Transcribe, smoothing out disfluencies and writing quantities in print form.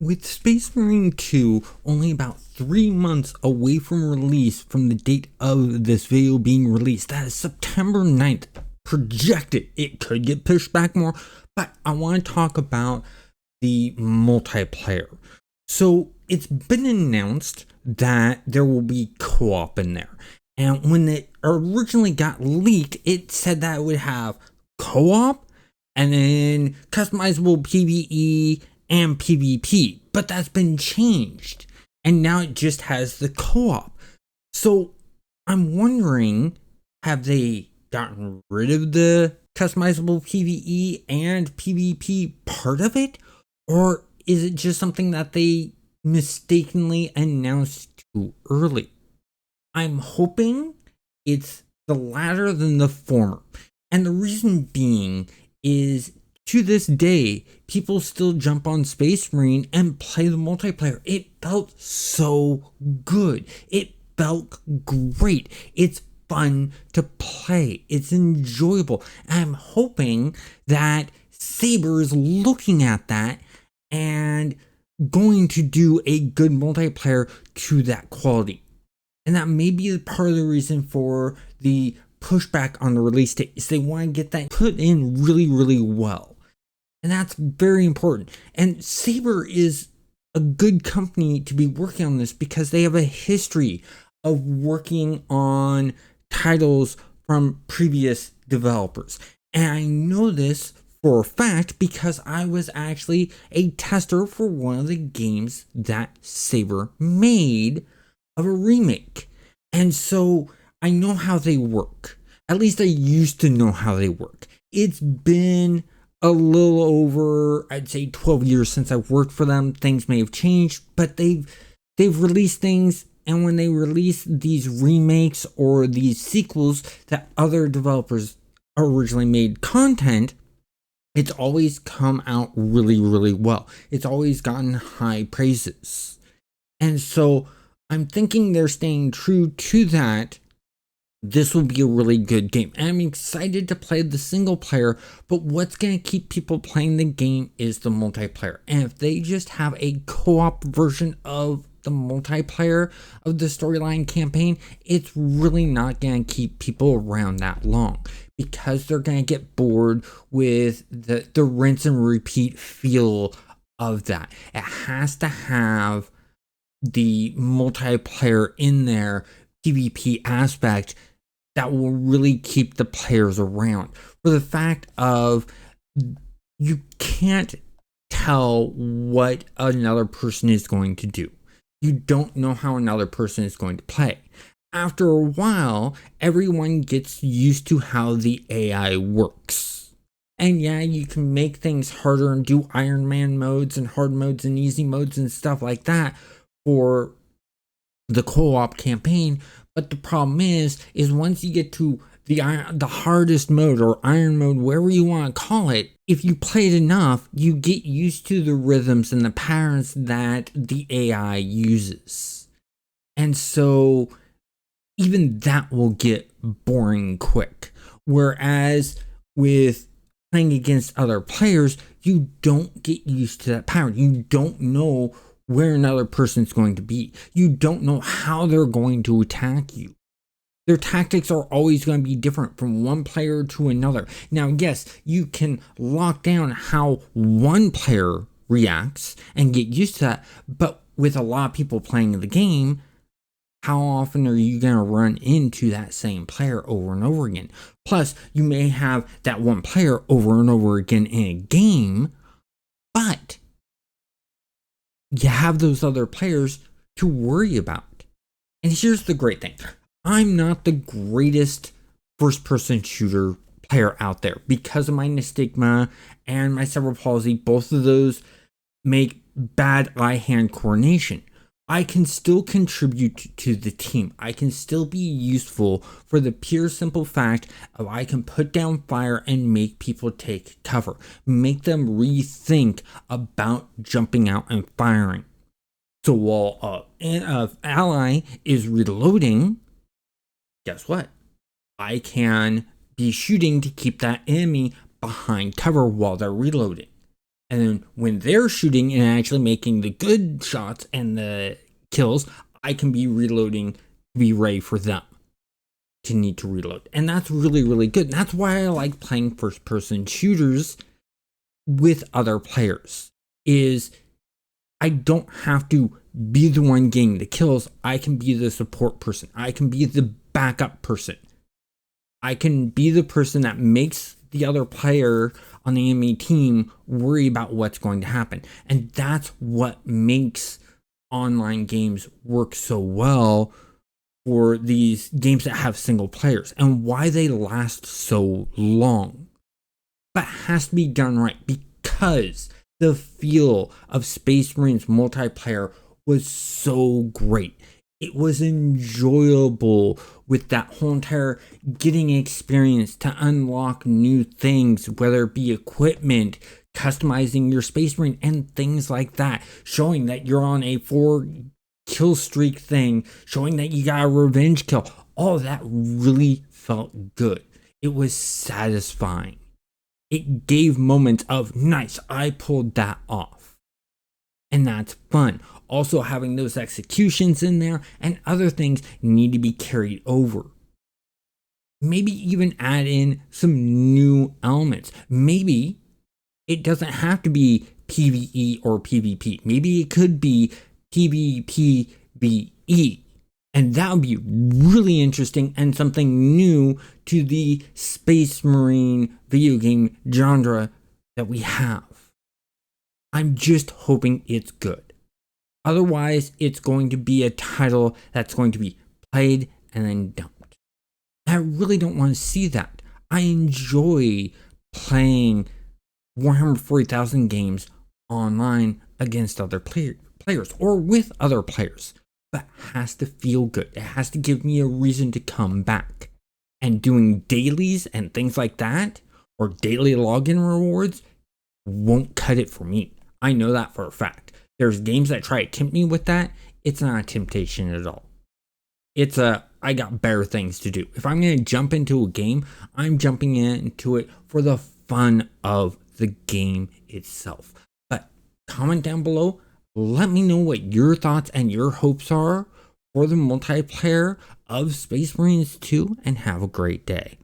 With Space Marine 2 only about 3 months away from release from the date of this video being released, that is September 9th, projected. It could get pushed back more, but I want to talk about the multiplayer. So it's been announced that there will be co-op in there. And when it originally got leaked, it said that it would have co-op and then customizable PvE and PvP, but that's been changed and now it just has the co-op. So I'm wondering, have they gotten rid of the customizable PvE and PvP part of it, or is it just something that they mistakenly announced too early? I'm hoping it's the latter than the former, and the reason being is, to this day, people still jump on Space Marine and play the multiplayer. It felt so good. It felt great. It's fun to play. It's enjoyable. I'm hoping that Saber is looking at that and going to do a good multiplayer to that quality. And that may be part of the reason for the pushback on the release date, is they want to get that put in really, really well. And that's very important. And Saber is a good company to be working on this because they have a history of working on titles from previous developers. And I know this for a fact because I was actually a tester for one of the games that Saber made of a remake. And so I know how they work. At least I used to know how they work. It's been a little over, I'd say, 12 years since I've worked for them. Things may have changed, but they've released things, and when they release these remakes or these sequels that other developers originally made content, it's always come out really, really well. It's always gotten high praises. And so I'm thinking they're staying true to that. This will be a really good game. And I'm excited to play the single player, but what's going to keep people playing the game is the multiplayer. And if they just have a co-op version of the multiplayer of the storyline campaign, it's really not going to keep people around that long because they're going to get bored with the rinse and repeat feel of that. It has to have the multiplayer in there, PvP aspect, that will really keep the players around. For the fact of, you can't tell what another person is going to do. You don't know how another person is going to play. After a while, everyone gets used to how the AI works. And yeah, you can make things harder and do Iron Man modes and hard modes and easy modes and stuff like that for the co-op campaign. But the problem is once you get to the hardest mode or iron mode, wherever you want to call it, if you play it enough, you get used to the rhythms and the patterns that the AI uses. And so even that will get boring quick. Whereas with playing against other players, you don't get used to that pattern. You don't know where another person's going to be. You don't know how they're going to attack you. Their tactics are always going to be different from one player to another. Now, yes, you can lock down how one player reacts and get used to that, but with a lot of people playing the game, how often are you going to run into that same player over and over again? Plus, you may have that one player over and over again in a game, but you have those other players to worry about. And here's the great thing. I'm not the greatest first-person shooter player out there because of my nystagma and my cerebral palsy. Both of those make bad eye-hand coordination. I can still contribute to the team. I can still be useful for the pure simple fact of I can put down fire and make people take cover. Make them rethink about jumping out and firing. So while an ally is reloading, guess what? I can be shooting to keep that enemy behind cover while they're reloading. And then when they're shooting and actually making the good shots and the kills, I can be reloading to be ready for them to need to reload. And that's really, really good. And that's why I like playing first person shooters with other players, is I don't have to be the one getting the kills. I can be the support person. I can be the backup person. I can be the person that makes the other player on the enemy team worry about what's going to happen. And that's what makes online games work so well for these games that have single players, and why they last so long. But it has to be done right, because the feel of Space Marines multiplayer was so great. It was enjoyable with that whole entire getting experience to unlock new things, whether it be equipment, customizing your Space Marine, and things like that. Showing that you're on a 4 kill streak thing, showing that you got a revenge kill. All of that really felt good. It was satisfying. It gave moments of, nice, I pulled that off. And that's fun. Also, having those executions in there and other things need to be carried over. Maybe even add in some new elements. Maybe it doesn't have to be PvE or PvP. Maybe it could be PvPvE. And that would be really interesting and something new to the Space Marine video game genre that we have. I'm just hoping it's good. Otherwise, it's going to be a title that's going to be played and then dumped. I really don't want to see that. I enjoy playing Warhammer 40,000 games online against other players or with other players. But it has to feel good. It has to give me a reason to come back. And doing dailies and things like that, or daily login rewards, won't cut it for me. I know that for a fact. There's games that try to tempt me with that. It's not a temptation at all. It's I got better things to do. If I'm going to jump into a game, I'm jumping into it for the fun of the game itself. But comment down below. Let me know what your thoughts and your hopes are for the multiplayer of Space Marines 2, and have a great day.